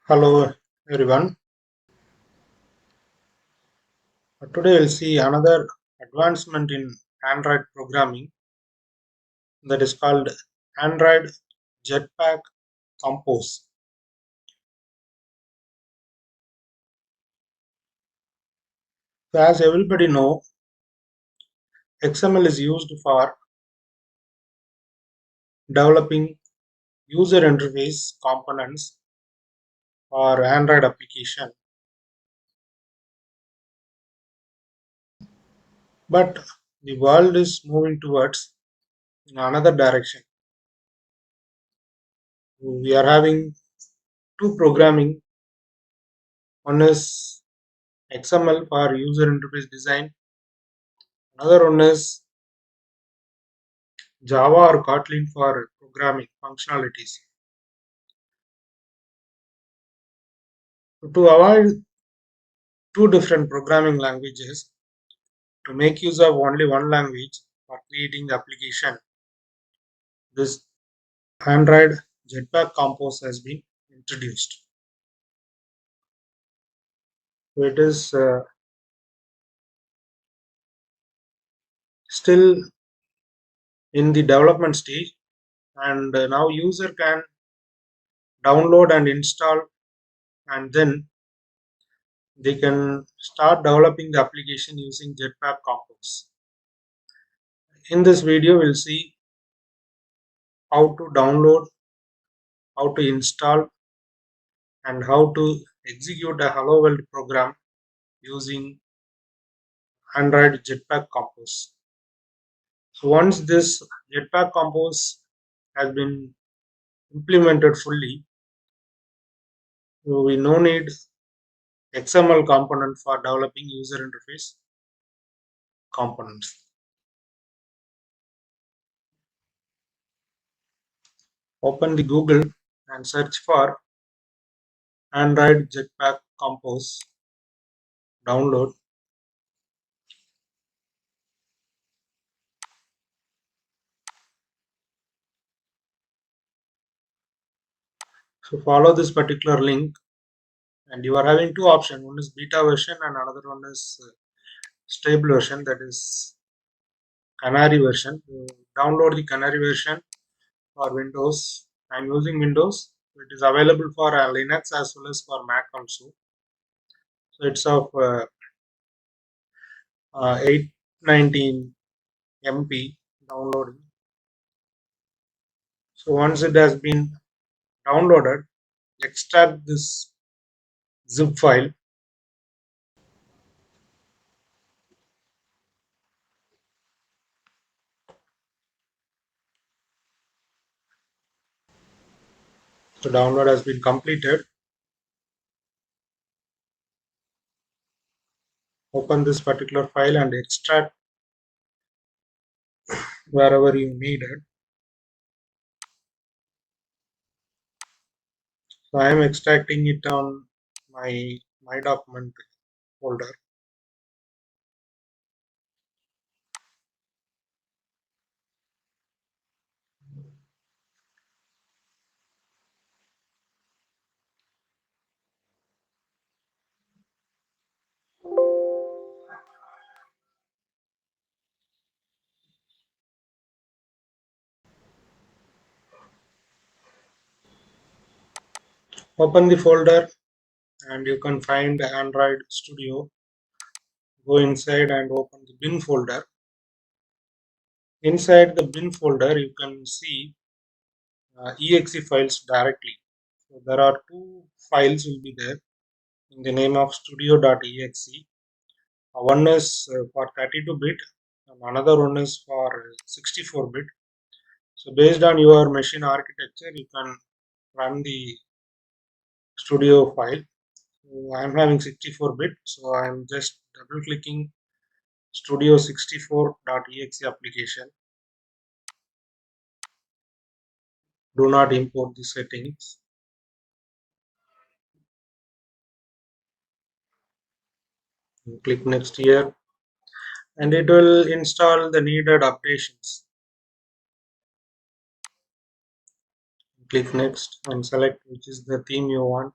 Hello everyone. Today we'll see another advancement in Android programming that is called Android JetPack Compose. So as everybody know, XML is used for developing user interface components for Android application. But the world is moving towards in another direction. We are having two programming. One is XML for user interface design. Another one is Java or Kotlin for programming functionalities. To avoid two different programming languages, to make use of only one language for creating the application, this Android Jetpack Compose has been introduced. So it is still in the development stage, and now user can download and install, and then they can start developing the application using Jetpack Compose. In this video, we'll see how to download, how to install, and how to execute a Hello World program using Android Jetpack Compose. So once this Jetpack Compose has been implemented fully, we no need XML component for developing user interface components. Open the Google and search for Android Jetpack Compose. Download. So follow this particular link, and you are having two options. One is beta version and another one is stable version, that is Canary version. Download the Canary version for Windows. I'm using Windows. It is available for Linux as well as for Mac also. So it's of 819 MB downloading. So once it has been downloaded, extract this zip file. So download has been completed. Open this particular file and extract wherever you need it. So I am extracting it on my document folder. Open the folder and you can find Android Studio. Go inside and open the bin folder. Inside the bin folder, you can see exe files directly. So there are two files will be there in the name of studio.exe. One is for 32-bit and another one is for 64-bit. So based on your machine architecture, you can run the studio file. So I'm having 64-bit, so I'm just double clicking studio64.exe application. Do not import the settings. Click next here and it will install the needed updations. Click next and select which is the theme you want.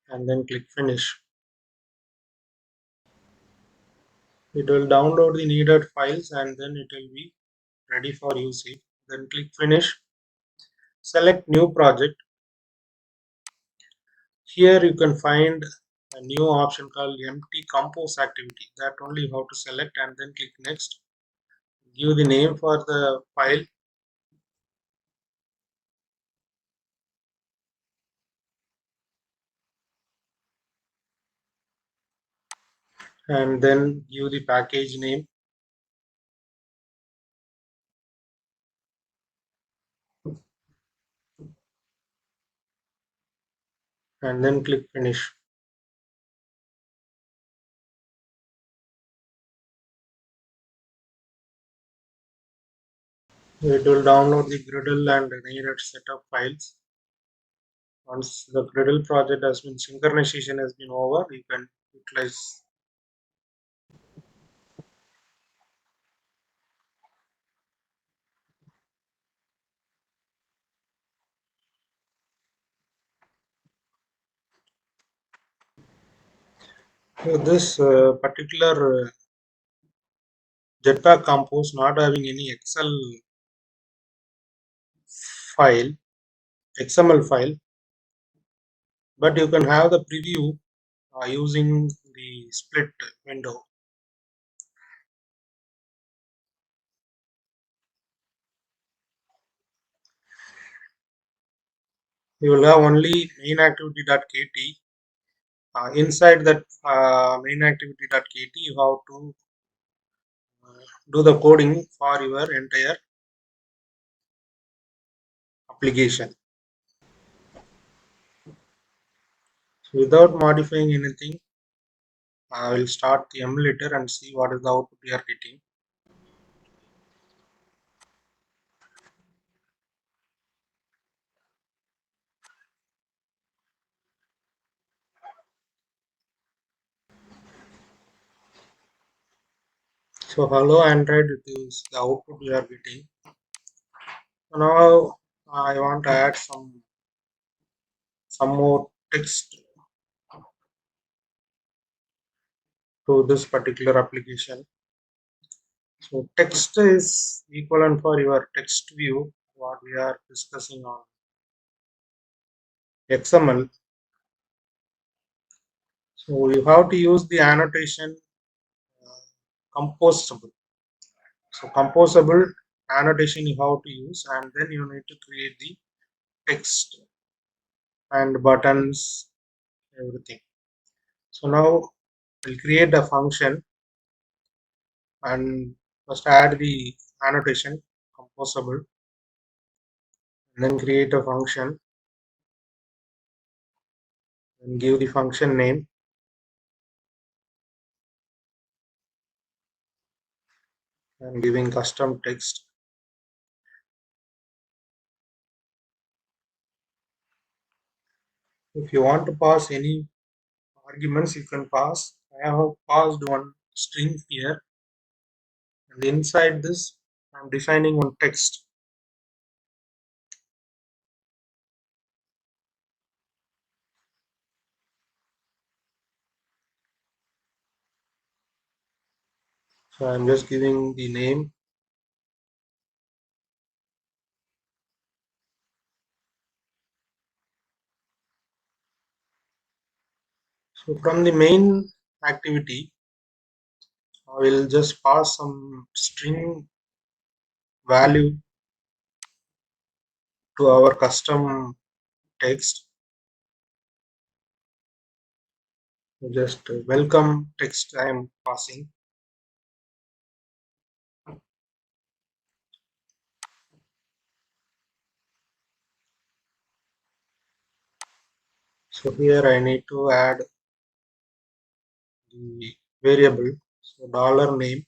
and then click finish. It will download the needed files and then it will be ready for usage. Then click finish. Select new project. Here you can find a new option called empty compose activity. That only you have to select and then click next. Give the name for the file and then give the package name and then click finish. It will download the Gradle and needed setup files. Once the Gradle project has been synchronization has been over, you can utilize. So this particular Jetpack Compose not having any Excel file, XML file, but you can have the preview using the split window. You will have only main activity.kt. Inside that main activity.kt, you have to do the coding for your entire application. So without modifying anything, I will start the emulator and see what is the output we are getting. So hello Android, it is the output we are getting. So now I want to add some more text to this particular application. So text is equivalent for your text view, what we are discussing on XML. So you have to use the annotation composable. So composable annotation you have to use, and then you need to create the text and buttons, everything. So now we'll create a function and first add the annotation composable, and then create a function and give the function name and giving custom text. If you want to pass any arguments, you can pass. I have passed one string here, and inside this I'm defining one text. So I'm just giving the name. So from the main activity, I will just pass some string value to our custom text. Just welcome text I am passing. So here I need to add the variable. So dollar name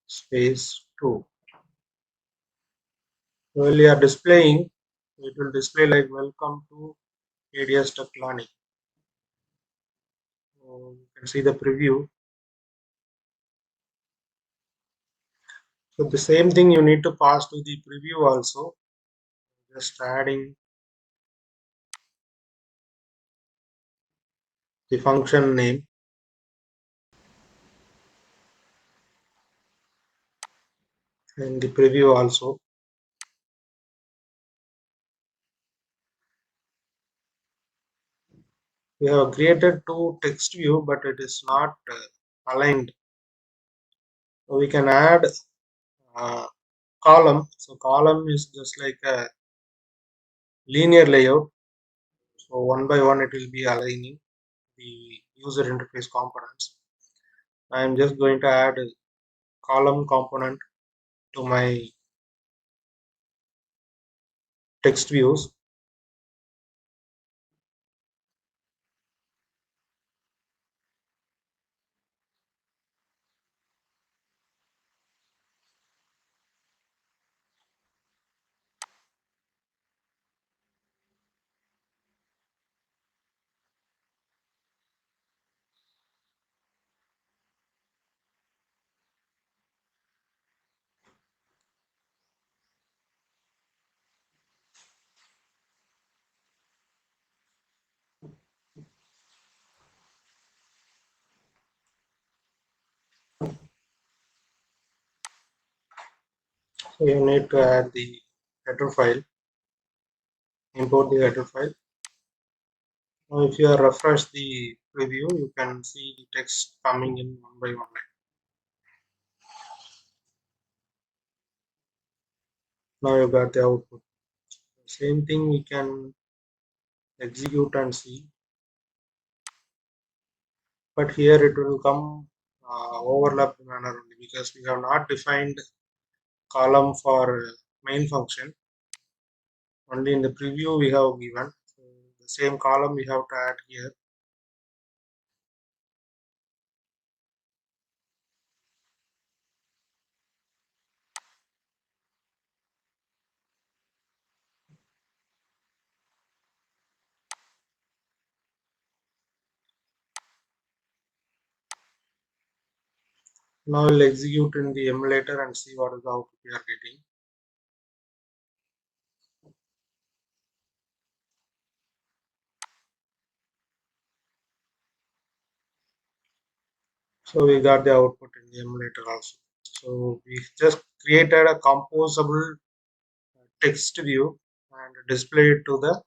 space 2. While you are displaying, it will display like welcome to ADS Tech Learning. So you can see the preview. So the same thing you need to pass to the preview also. Just adding the function name, and the preview also. We have created two text view, but it is not aligned. So we can add column. So column is just like a linear layout. So one by one it will be aligning the user interface components. I am just going to add a column component to my text views. So you need to add the header file, import the header file. Now if you refresh the preview, you can see the text coming in one by one. Now you got the output. Same thing we can execute and see, but here it will come overlapped manner only because we have not defined column for main function. Only in the preview we have given. So the same column we have to add here. Now we'll execute in the emulator and see what is the output we are getting. So we got the output in the emulator also. So we just created a composable text view and display it to the